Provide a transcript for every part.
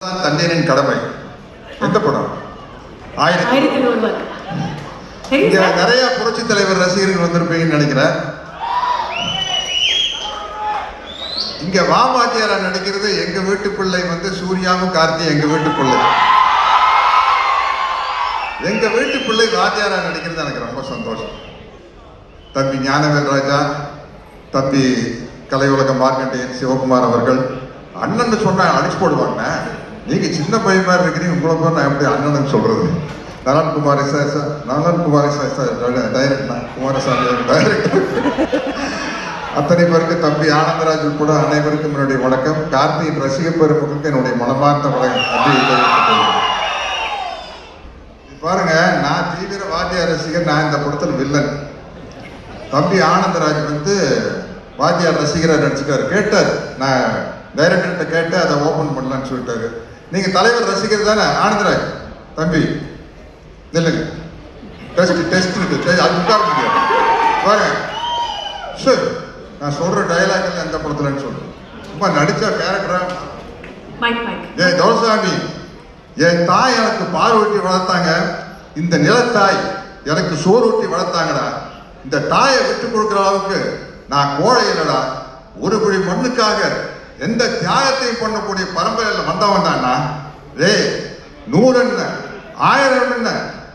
தந்தையரின் கடமை எந்த படம்? இங்க நிறைய புரட்சி தலைவர் ரசிகர்கள் வந்திருப்பீங்கன்னு நினைக்கிறேன். இங்க வாமாத்தியாரா நடிக்கிறது எங்க வீட்டு பிள்ளை சூர்யாவும் கார்த்தி எங்க வீட்டு பிள்ளை. எங்க வீட்டு பிள்ளை வாத்தியாரா நடிக்கிறது எனக்கு ரொம்ப சந்தோஷம். தம்பி ஞானவேல் ராஜா, தம்பி கலை உலக மார்க்கண்டேயன் சிவகுமார் அவர்கள் அண்ணன் சொன்ன அடிச்சு போடுவாங்க. நீங்க சின்ன பையன் மாதிரி இருக்கிறீங்க, உங்களை போய் நான் எப்படி அண்ணன் சொல்றது? நலன் குமாரசாமி டைரக்டர், அத்தனை பேருக்கு தம்பி ஆனந்தராஜ் உட்பட அனைவருக்கும் என்னுடைய வணக்கம். கார்த்தியின் ரசிக பெருமக்களுக்கு என்னுடைய மனமார்ந்த வணக்கம். பாருங்க, நான் தீவிர வாத்தியார் ரசிகர். நான் இந்த படத்தில் வில்லன். தம்பி ஆனந்தராஜ் வாத்தியார் ரசிகராக நடிச்சுக்காரு. கேட்டார், நான் டைரக்டர்கிட்ட கேட்டு அதை ஓப்பன் பண்ணலான்னு சொல்லிட்டாரு. நீங்க தலைவர் ரசிகர் தானே ஆனந்தராஜ்? தம்பி இல்லைங்க, டெஸ்ட் இருக்கு, அது உட்கார முடியாது. பாருங்க சார், நான் சொல்ற டயலாக் எந்த படத்துலன்னு சொல்றேன். சும்மா நடிச்சா கேரக்டரா? ஏன் தோசாமி, என் தாய் எனக்கு பால் ஊட்டி வளர்த்தாங்க, இந்த நிலத்தாய் எனக்கு சோறு ஊட்டி வளர்த்தாங்கடா. இந்த தாயை விட்டு கொடுக்குற அளவுக்கு நான் கோழை இல்லடா. ஒரு குழி மண்ணுக்காக எந்த தியாகத்தையும் பண்ணக்கூடிய பரம்பரையில் வந்தவன் தான்னா. நூறு என்ன, 1000 என்ன,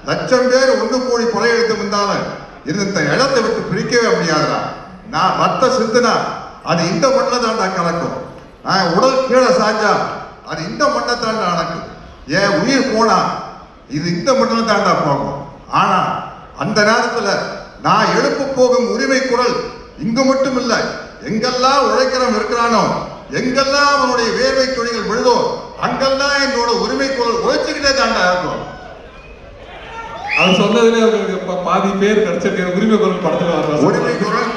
லட்சம் பேர் ஒன்று கோடி கொலை எடுத்து வந்தாலும் இந்த இடத்தை விட்டு பிரிக்கவே முடியாதுடா. நான் ரத்த சிந்துனா அது இந்த மண்ணை தாண்டா கலக்கும். உடல் கீழே சாஞ்சா அது இந்த மண்ணை தாண்டா நடக்கும். என் உயிர் போனா இது இந்த மண்ணில் தாண்டா போகும். ஆனா அந்த நேரத்துல நான் எழுப்ப போகும் உரிமை குரல் இங்கு மட்டும் இல்லை, எங்கெல்லாம் உழைக்கிறவன் இருக்கிறானோ, எங்கெல்லாம் அவனுடைய வேர்வை துளிகள் விழுதோ, அங்கெல்லாம் என்னோட உரிமை குரல் உழைச்சுக்கிட்டே தாண்டா இருக்கும். அவர் சொன்னதுல அவங்களுக்கு பாதி பேர் கிடைச்சிருக்க உரிமை குரல் படத்துல வர உரிமை குரல்.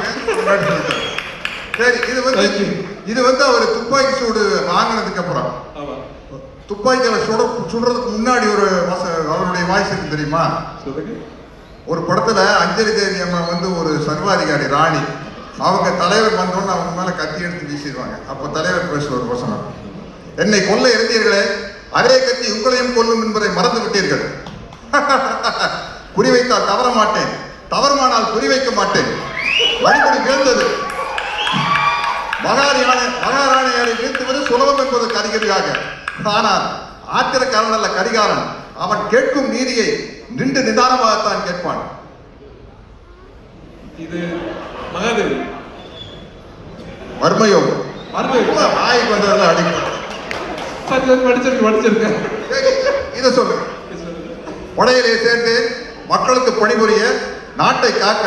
சரி, இது அவர் துப்பாக்கி சூடு வாங்கினதுக்கு அப்புறம், துப்பாக்கியில சுடுறதுக்கு முன்னாடி ஒரு அவருடைய வாய்ஸ் இருக்கு தெரியுமா? ஒரு படத்துல அஞ்சலி தேவி அம்மா ஒரு சர்வாதிகாரி ராணி, அவங்க தலைவர் வந்தோன்னு அவங்க மேல கத்தி எடுத்து வீசிடுவாங்க. அப்போ தலைவர் பேசுற ஒரு வசனம், என்னை கொல்ல இருந்தீர்களே, அதே கத்தி உங்களையும் கொல்லும் என்பதை மறந்து விட்டீர்கள். குறிவைத்தால் தவற மாட்டேன், தவறுமானால் குறிவைக்க மாட்டேன். வழிபடி வீழ்ந்தது. மகாராணியாரை வீழ்த்துவது சுலபம் என்பது கரிகரியாக. ஆனால் ஆத்திரக்காரன் அல்ல கரிகாரன். அவன் கேட்கும் நீதியை நின்று நிதானமாகத்தான் கேட்பான். இது மகாதேவி வர்மயோகம். வாய்க்கு வந்ததெல்லாம் அடிக்கும். இதை சொல்லு. படையிலே சேர்ந்தேன் மக்களுக்கு பணிபுரிய, நாட்டை காக்க.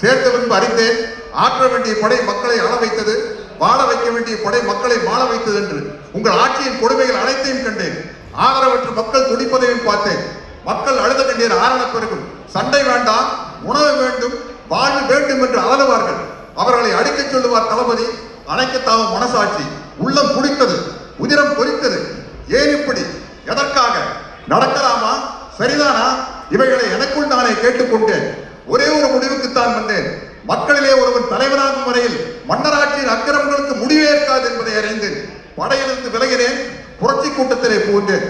சேர்த்த பின்பு அறிந்தேன், ஆற்ற வேண்டிய படை மக்களை அள வைத்தது, வாழ வைக்க வேண்டிய படை மக்களை வாழ வைத்தது என்று. உங்கள் ஆட்சியின் கொடுமைகள் அனைத்தையும் கண்டேன். ஆதரவற்ற மக்கள் துடிப்பதையும் பார்த்தேன். மக்கள் அழுத கண்டீர் ஆரண பெருகும். சண்டை வேண்டாம், உணவு வேண்டும், வாழ்வு வேண்டும் என்று அலறுவார்கள். அவர்களை அடிக்க சொல்லுவார் தளபதி. அணைக்கத்தாவும் மனசாட்சி. உள்ளம் குடித்தது, உதிரம் பொறித்தது. ஏன் இப்படி, எதற்காக, நடக்கலாமா, சரிதானா, இவைகளை எனக்குள் நானே கேட்டுக்கொண்டேன். ஒரே ஒரு முடிவுக்குத்தான் வந்தேன். மக்களிலே ஒருவன் தலைவனாகும் வரையில் மன்னராட்சியின் அக்கிரமங்களுக்கு முடிவே இருக்காது என்பதை அறிந்தேன். படையிலிருந்து விலகினேன், புரட்சி கூட்டத்திலே புகுந்தேன்.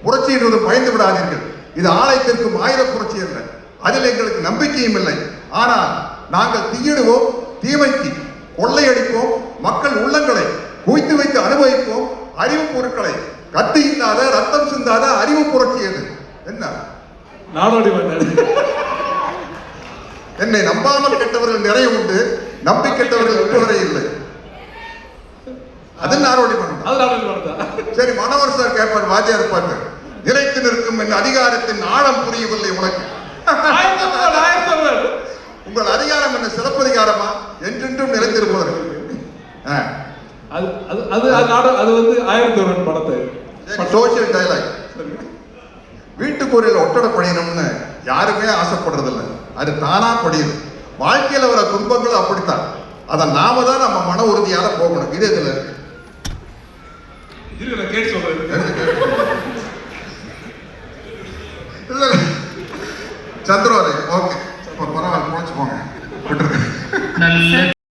புரட்சி என்று பயந்து விடாதீர்கள். இது ஆலயத்திற்கும் ஆயுத புரட்சி அல்ல. அதில் எங்களுக்கு நம்பிக்கையும் இல்லை. ஆனால் நாங்கள் தீயிடுவோம், தீமைக்கு கொள்ளையடிப்போம், மக்கள் உள்ளங்களை குவித்து வைத்து அனுபவிப்போம். அறிவு பொருட்களை கத்தி இல்லாத, ரத்தம் சிந்தாத அறிவு புரட்சி எது? என்ன நாடோடி என்னை நம்பாமல் கெட்டவர்கள் நிறைய உண்டு, நம்பி கெட்டவர்கள் ஒருவரை இல்லை. அது நாடோடி மன்றம். சரி, மனோகர் சார் கேட்பார், வாத்தியார் பார்த்து, நிலைத்து நிற்கும் என் அதிகாரத்தின் ஆழம் புரியவில்லை உனக்கு. உங்கள் அதிகாரம் என்ன சிறப்பதிகாரமா? என்றென்றும் நிறைந்திருப்பதற்கு. அது 1001 படத்தை சோசியல் டயலாக். வீட்டுக்குறையில் ஒட்டடை படியணும்னு யாருமே ஆசைப்படுறதில்லை, அது தானா படியுது. வாழ்க்கையில் வர துன்பங்களும் அப்படித்தான். அதை நாம தான் நம்ம மன உறுதியால போகணும். இது இதுல கேட்டு சொல்றேன். சந்திரவாரி ஓகே, பரவாயில்ல, முடிச்சு போங்க.